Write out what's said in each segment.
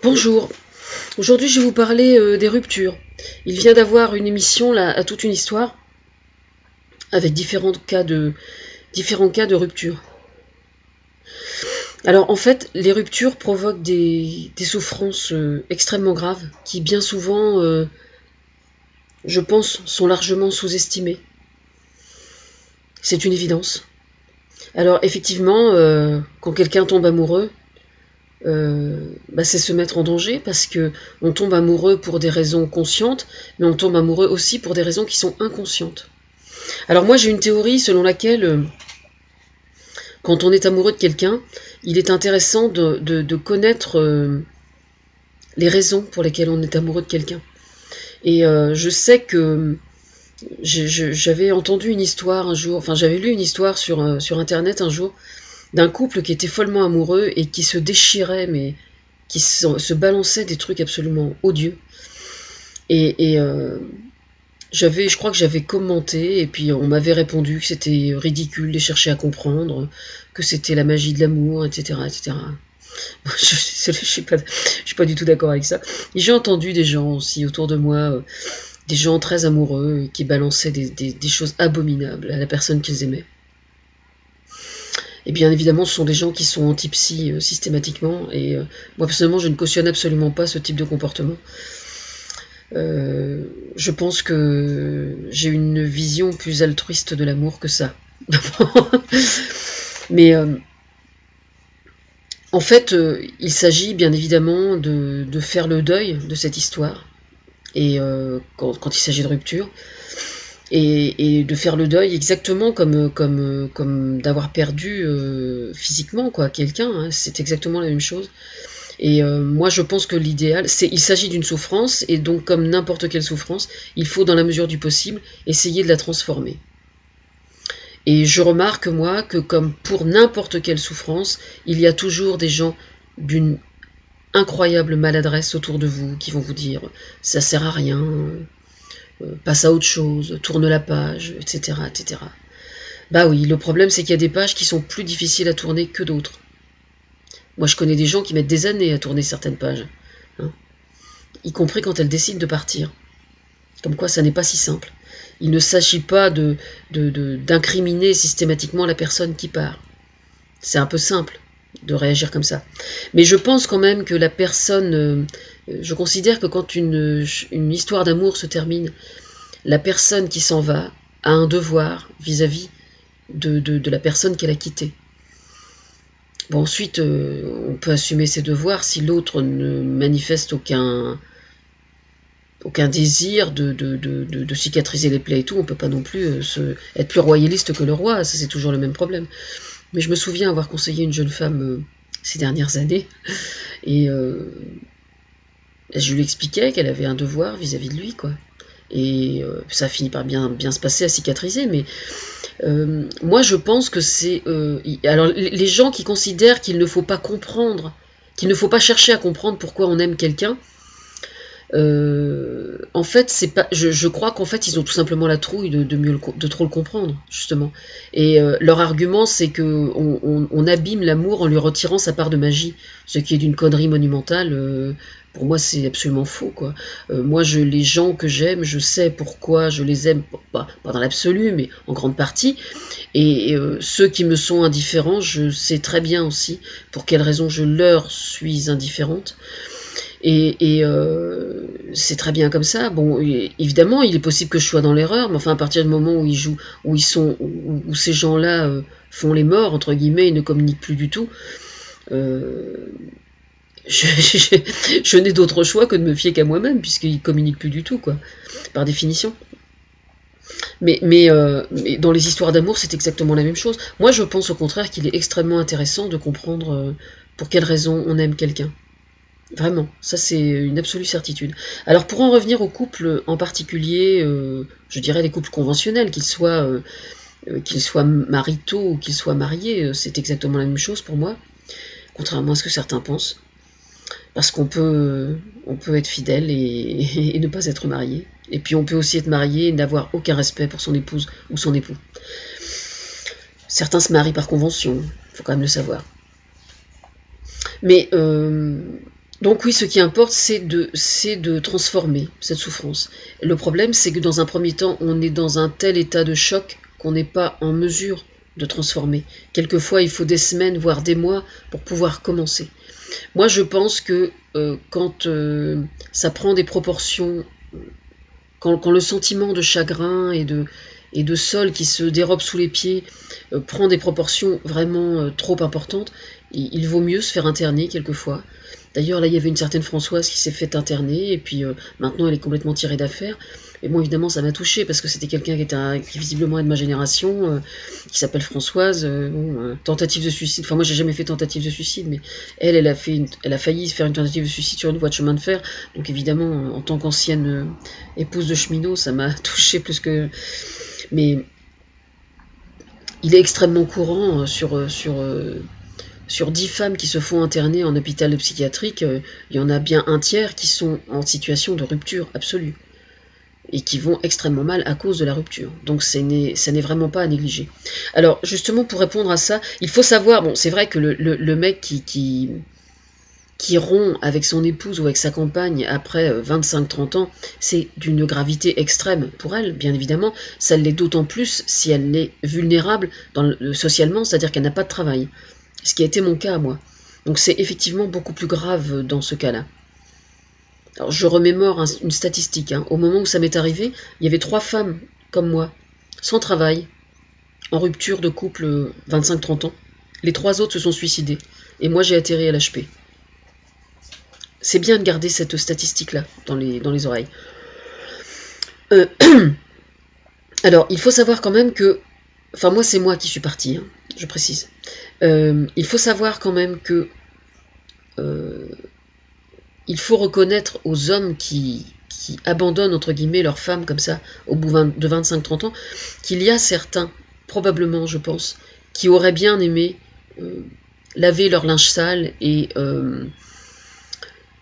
Bonjour, aujourd'hui je vais vous parler des ruptures. Il vient d'avoir une émission là, à toute une histoire, avec différents cas de rupture. Alors en fait, les ruptures provoquent des souffrances extrêmement graves, qui bien souvent, je pense, sont largement sous-estimées. C'est une évidence. Alors effectivement, quand quelqu'un tombe amoureux, c'est se mettre en danger parce que on tombe amoureux pour des raisons conscientes, mais on tombe amoureux aussi pour des raisons qui sont inconscientes. Alors moi j'ai une théorie selon laquelle quand on est amoureux de quelqu'un, il est intéressant de connaître les raisons pour lesquelles on est amoureux de quelqu'un. Et je sais que j'avais entendu une histoire un jour, enfin j'avais lu une histoire sur internet un jour, d'un couple qui était follement amoureux et qui se déchirait, mais qui se balançait des trucs absolument odieux. Et je crois que j'avais commenté, et puis on m'avait répondu que c'était ridicule de chercher à comprendre, que c'était la magie de l'amour, etc., etc. Je suis pas du tout d'accord avec ça. Et j'ai entendu des gens aussi autour de moi, des gens très amoureux, qui balançaient des choses abominables à la personne qu'ils aimaient. Et bien évidemment, ce sont des gens qui sont anti-psy systématiquement, et moi personnellement, je ne cautionne absolument pas ce type de comportement. Je pense que j'ai une vision plus altruiste de l'amour que ça. Mais en fait, il s'agit bien évidemment de faire le deuil de cette histoire, et quand il s'agit de rupture, et de faire le deuil exactement comme d'avoir perdu physiquement quelqu'un, hein, c'est exactement la même chose. Et moi je pense que l'idéal, il s'agit d'une souffrance, et donc comme n'importe quelle souffrance, il faut dans la mesure du possible essayer de la transformer. Et je remarque moi que comme pour n'importe quelle souffrance, il y a toujours des gens d'une incroyable maladresse autour de vous qui vont vous dire ça sert à rien, passe à autre chose, tourne la page, etc., etc. Bah oui, le problème c'est qu'il y a des pages qui sont plus difficiles à tourner que d'autres. Moi je connais des gens qui mettent des années à tourner certaines pages, hein, y compris quand elles décident de partir. Comme quoi ça n'est pas si simple. Il ne s'agit pas d'incriminer systématiquement la personne qui part. C'est un peu simple de réagir comme ça. Mais je pense quand même que la personne... je considère que quand une histoire d'amour se termine, la personne qui s'en va a un devoir vis-à-vis de la personne qu'elle a quittée. Bon, ensuite, on peut assumer ses devoirs si l'autre ne manifeste aucun désir de cicatriser les plaies et tout. On peut pas non plus être plus royaliste que le roi, ça c'est toujours le même problème. Mais je me souviens avoir conseillé une jeune femme ces dernières années, et je lui expliquais qu'elle avait un devoir vis-à-vis de lui, quoi. Et ça a fini par bien se passer, à cicatriser, mais moi je pense que c'est... alors les gens qui considèrent qu'il ne faut pas comprendre, qu'il ne faut pas chercher à comprendre pourquoi on aime quelqu'un, en fait, c'est pas. Je crois qu'en fait, ils ont tout simplement la trouille de trop le comprendre, justement. Et leur argument, c'est que on abîme l'amour en lui retirant sa part de magie, ce qui est d'une connerie monumentale. Pour moi, c'est absolument faux, quoi. Moi, les gens que j'aime, je sais pourquoi je les aime, pas dans l'absolu, mais en grande partie. Et ceux qui me sont indifférents, je sais très bien aussi pour quelles raisons je leur suis indifférente. Et c'est très bien comme ça. Bon, évidemment, il est possible que je sois dans l'erreur, mais enfin, à partir du moment où ces gens-là font les morts, entre guillemets, ils ne communiquent plus du tout, je n'ai d'autre choix que de me fier qu'à moi-même, puisqu'ils communiquent plus du tout, quoi, par définition. Mais dans les histoires d'amour, c'est exactement la même chose. Moi, je pense au contraire qu'il est extrêmement intéressant de comprendre pour quelles raisons on aime quelqu'un. Vraiment, ça c'est une absolue certitude. Alors pour en revenir aux couples en particulier, je dirais les couples conventionnels, qu'ils soient maritaux ou qu'ils soient mariés, c'est exactement la même chose pour moi, contrairement à ce que certains pensent. Parce qu'on peut être fidèle et ne pas être marié. Et puis on peut aussi être marié et n'avoir aucun respect pour son épouse ou son époux. Certains se marient par convention, il faut quand même le savoir. Mais Donc oui, ce qui importe, c'est de transformer cette souffrance. Le problème, c'est que dans un premier temps, on est dans un tel état de choc qu'on n'est pas en mesure de transformer. Quelquefois, il faut des semaines, voire des mois, pour pouvoir commencer. Moi, je pense que quand ça prend des proportions, quand le sentiment de chagrin et de sol qui se dérobe sous les pieds prend des proportions vraiment trop importantes, il vaut mieux se faire interner quelquefois. D'ailleurs, là, il y avait une certaine Françoise qui s'est fait interner, et puis maintenant, elle est complètement tirée d'affaire. Et bon, évidemment, ça m'a touchée, parce que c'était quelqu'un qui visiblement est de ma génération, qui s'appelle Françoise. Tentative de suicide. Enfin, moi, j'ai jamais fait tentative de suicide, mais elle a failli faire une tentative de suicide sur une voie de chemin de fer. Donc, évidemment, en tant qu'ancienne épouse de cheminot, ça m'a touchée plus que... Mais il est extrêmement courant sur 10 femmes qui se font interner en hôpital psychiatrique, il y en a bien un tiers qui sont en situation de rupture absolue et qui vont extrêmement mal à cause de la rupture. Donc ça n'est vraiment pas à négliger. Alors justement, pour répondre à ça, il faut savoir, bon, c'est vrai que le mec qui rompt avec son épouse ou avec sa compagne après 25-30 ans, c'est d'une gravité extrême pour elle, bien évidemment. Ça l'est d'autant plus si elle est vulnérable socialement, c'est-à-dire qu'elle n'a pas de travail. Ce qui a été mon cas, moi. Donc c'est effectivement beaucoup plus grave dans ce cas-là. Alors je remémore une statistique. Au moment où ça m'est arrivé, il y avait 3 femmes comme moi, sans travail, en rupture de couple 25-30 ans. Les 3 autres se sont suicidées. Et moi, j'ai atterri à l'HP. C'est bien de garder cette statistique-là dans les oreilles. Alors, il faut savoir quand même que... Enfin, moi, c'est moi qui suis partie, je précise. Il faut savoir quand même que il faut reconnaître aux hommes qui abandonnent, entre guillemets, leurs femmes comme ça, au bout de 25-30 ans, qu'il y a certains, probablement, je pense, qui auraient bien aimé laver leur linge sale et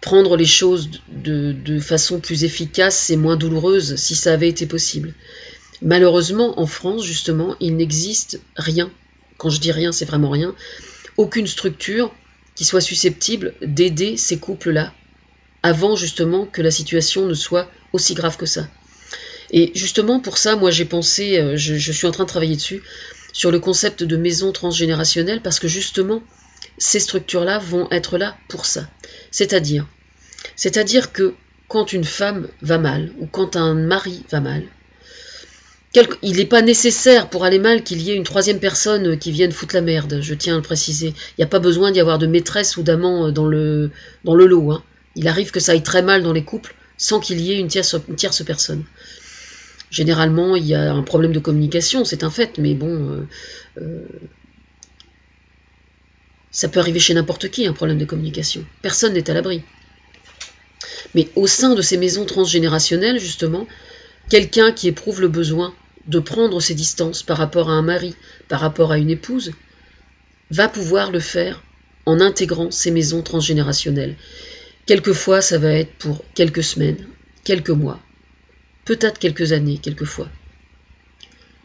prendre les choses de façon plus efficace et moins douloureuse, si ça avait été possible. Malheureusement, en France, justement, il n'existe rien. Quand je dis rien, c'est vraiment rien. Aucune structure qui soit susceptible d'aider ces couples-là, avant justement que la situation ne soit aussi grave que ça. Et justement pour ça, moi j'ai pensé, je suis en train de travailler dessus, sur le concept de maison transgénérationnelle, parce que justement, ces structures-là vont être là pour ça. C'est-à-dire que quand une femme va mal, ou quand un mari va mal, il n'est pas nécessaire pour aller mal qu'il y ait une 3e personne qui vienne foutre la merde, je tiens à le préciser. Il n'y a pas besoin d'y avoir de maîtresse ou d'amant dans le lot. Il arrive que ça aille très mal dans les couples sans qu'il y ait une tierce personne. Généralement, il y a un problème de communication, c'est un fait, mais bon, ça peut arriver chez n'importe qui, un problème de communication. Personne n'est à l'abri. Mais au sein de ces maisons transgénérationnelles, justement, quelqu'un qui éprouve le besoin de prendre ses distances par rapport à un mari, par rapport à une épouse, va pouvoir le faire en intégrant ces maisons transgénérationnelles. Quelquefois, ça va être pour quelques semaines, quelques mois, peut-être quelques années, quelquefois.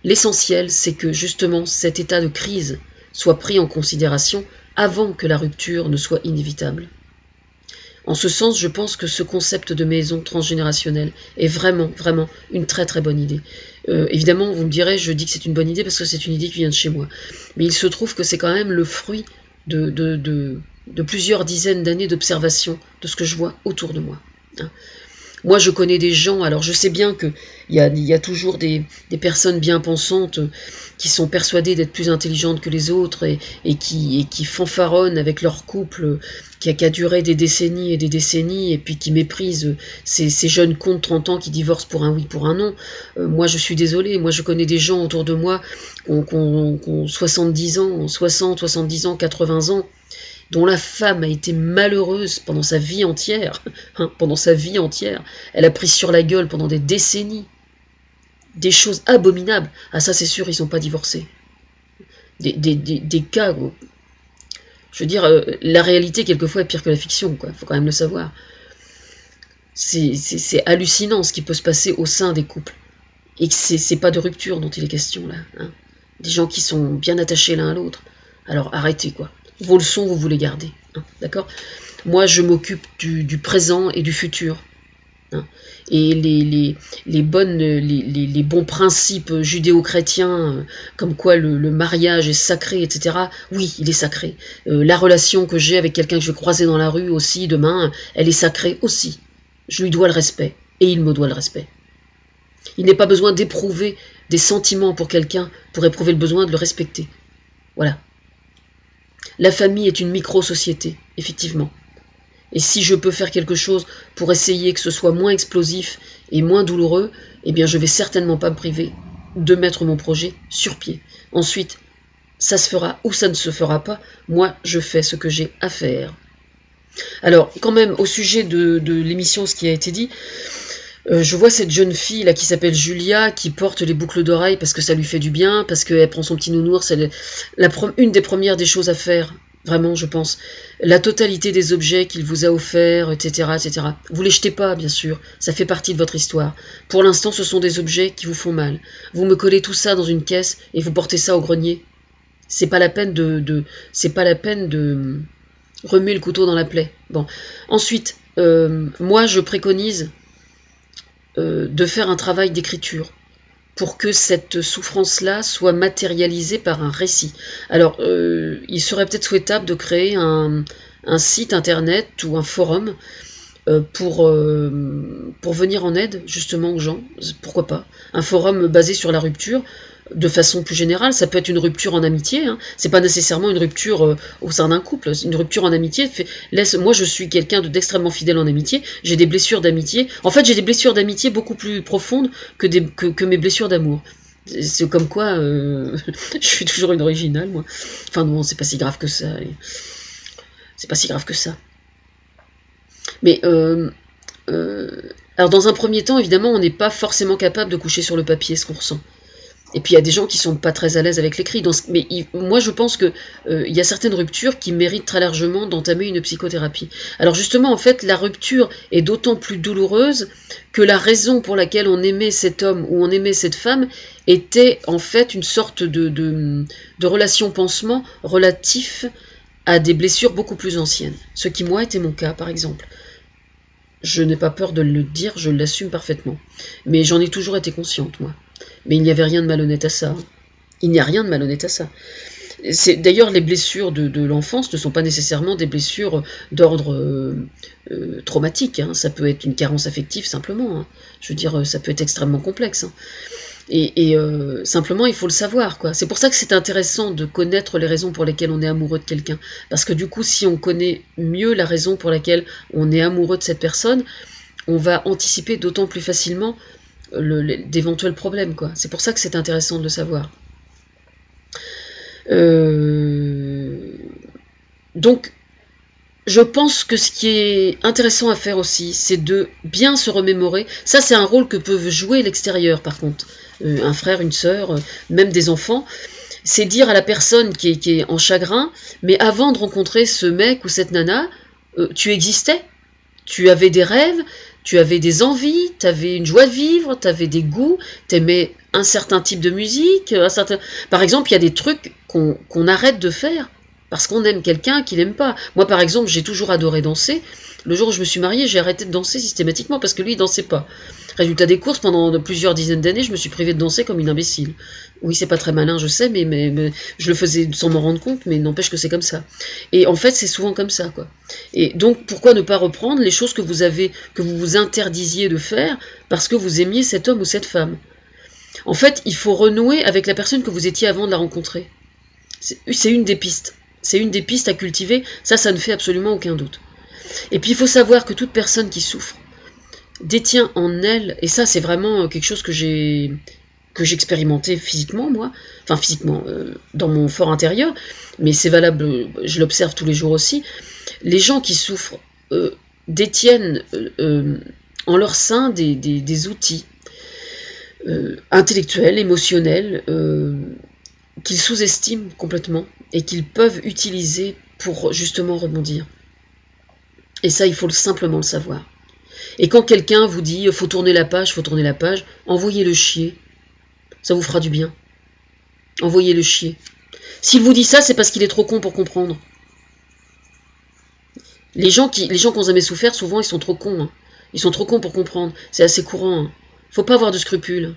L'essentiel, c'est que justement cet état de crise soit pris en considération avant que la rupture ne soit inévitable. En ce sens, je pense que ce concept de maison transgénérationnelle est vraiment, vraiment une très très bonne idée. Évidemment, vous me direz, je dis que c'est une bonne idée parce que c'est une idée qui vient de chez moi. Mais il se trouve que c'est quand même le fruit de plusieurs dizaines d'années d'observation de ce que je vois autour de moi. Moi, je connais des gens, alors je sais bien qu'il y a toujours des personnes bien pensantes qui sont persuadées d'être plus intelligentes que les autres et qui fanfaronnent avec leur couple qui a duré des décennies et des décennies et puis qui méprisent ces jeunes cons de 30 ans qui divorcent pour un oui, pour un non. Moi, je suis désolée, moi je connais des gens autour de moi qui ont 70 ans, 60, 70 ans, 80 ans, dont la femme a été malheureuse pendant sa vie entière, pendant sa vie entière, elle a pris sur la gueule pendant des décennies, des choses abominables. Ah ça c'est sûr, ils sont pas divorcés. Des cas, je veux dire, la réalité quelquefois est pire que la fiction, quoi. Faut quand même le savoir. C'est hallucinant ce qui peut se passer au sein des couples. Et que c'est pas de rupture dont il est question là. Des gens qui sont bien attachés l'un à l'autre. Alors arrêtez quoi. Vos leçons, vous les gardez. hein, d'accord? Moi, je m'occupe du présent et du futur. Hein. Et les bons principes judéo-chrétiens, comme quoi le mariage est sacré, etc. Oui, il est sacré. La relation que j'ai avec quelqu'un que je vais croiser dans la rue aussi demain, elle est sacrée aussi. Je lui dois le respect, et il me doit le respect. Il n'est pas besoin d'éprouver des sentiments pour quelqu'un pour éprouver le besoin de le respecter. Voilà. La famille est une micro-société, effectivement. Et si je peux faire quelque chose pour essayer que ce soit moins explosif et moins douloureux, eh bien je vais certainement pas me priver de mettre mon projet sur pied. Ensuite, ça se fera ou ça ne se fera pas. Moi, je fais ce que j'ai à faire. Alors, quand même, au sujet de l'émission, ce qui a été dit, je vois cette jeune fille là qui s'appelle Julia, qui porte les boucles d'oreilles parce que ça lui fait du bien, parce qu'elle prend son petit nounours. Une des premières des choses à faire, vraiment, je pense. La totalité des objets qu'il vous a offerts, etc., etc. Vous les jetez pas, bien sûr. Ça fait partie de votre histoire. Pour l'instant, ce sont des objets qui vous font mal. Vous me collez tout ça dans une caisse et vous portez ça au grenier. C'est pas la peine c'est pas la peine de remuer le couteau dans la plaie. Bon. Ensuite, moi, je préconise de faire un travail d'écriture pour que cette souffrance-là soit matérialisée par un récit. Alors, il serait peut-être souhaitable de créer un site internet ou un forum pour venir en aide justement aux gens, pourquoi pas. Un forum basé sur la rupture, de façon plus générale, ça peut être une rupture en amitié, hein. C'est pas nécessairement une rupture au sein d'un couple, une rupture en amitié. Moi je suis quelqu'un d'extrêmement fidèle en amitié, j'ai des blessures d'amitié, en fait j'ai des blessures d'amitié beaucoup plus profondes que mes blessures d'amour. C'est comme quoi, je suis toujours une originale, moi. Enfin non, c'est pas si grave que ça. C'est pas si grave que ça. Mais alors dans un premier temps, évidemment, on n'est pas forcément capable de coucher sur le papier ce qu'on ressent. Et puis il y a des gens qui sont pas très à l'aise avec l'écrit. Mais moi je pense que il y a certaines ruptures qui méritent très largement d'entamer une psychothérapie. Alors justement, en fait, la rupture est d'autant plus douloureuse que la raison pour laquelle on aimait cet homme ou on aimait cette femme était en fait une sorte de relation pansement relatif à des blessures beaucoup plus anciennes. Ce qui, moi, était mon cas, par exemple. Je n'ai pas peur de le dire, je l'assume parfaitement. Mais j'en ai toujours été consciente, moi. Mais il n'y avait rien de malhonnête à ça. Il n'y a rien de malhonnête à ça. D'ailleurs, les blessures de l'enfance ne sont pas nécessairement des blessures d'ordre traumatique. Hein. Ça peut être une carence affective, simplement. Hein. Je veux dire, ça peut être extrêmement complexe. Hein. Et simplement, il faut le savoir, quoi. C'est pour ça que c'est intéressant de connaître les raisons pour lesquelles on est amoureux de quelqu'un. Parce que du coup, si on connaît mieux la raison pour laquelle on est amoureux de cette personne, on va anticiper d'autant plus facilement d'éventuels problèmes, quoi. C'est pour ça que c'est intéressant de le savoir. Donc, je pense que ce qui est intéressant à faire aussi, c'est de bien se remémorer. Ça, c'est un rôle que peuvent jouer l'extérieur, par contre. Un frère, une sœur, même des enfants. C'est dire à la personne qui est en chagrin, mais avant de rencontrer ce mec ou cette nana, tu existais. Tu avais des rêves, tu avais des envies, tu avais une joie de vivre, tu avais des goûts, tu aimais un certain type de musique. Par exemple, il y a des trucs qu'on arrête de faire parce qu'on aime quelqu'un qui n'aime pas. Moi, par exemple, j'ai toujours adoré danser. Le jour où je me suis mariée, j'ai arrêté de danser systématiquement parce que lui, il dansait pas. Résultat des courses, pendant plusieurs dizaines d'années, je me suis privée de danser comme une imbécile. Oui, c'est pas très malin, je sais, mais je le faisais sans m'en rendre compte, mais n'empêche que c'est comme ça. Et en fait, c'est souvent comme ça, quoi. Et donc, pourquoi ne pas reprendre les choses que vous vous interdisiez de faire parce que vous aimiez cet homme ou cette femme? En fait, il faut renouer avec la personne que vous étiez avant de la rencontrer. C'est une des pistes. C'est une des pistes à cultiver, ça ne fait absolument aucun doute. Et puis il faut savoir que toute personne qui souffre détient en elle, et ça c'est vraiment quelque chose que j'ai expérimenté physiquement, moi, enfin physiquement, dans mon fort intérieur, mais c'est valable, je l'observe tous les jours aussi, les gens qui souffrent détiennent en leur sein des outils intellectuels, émotionnels, qu'ils sous-estiment complètement et qu'ils peuvent utiliser pour justement rebondir. Et ça, il faut simplement le savoir. Et quand quelqu'un vous dit « faut tourner la page », envoyez-le chier. Ça vous fera du bien. Envoyez-le chier. S'il vous dit ça, c'est parce qu'il est trop con pour comprendre. Les gens qui ont jamais souffert, souvent, ils sont trop cons. Hein. Ils sont trop cons pour comprendre. C'est assez courant. Hein. Faut pas avoir de scrupules.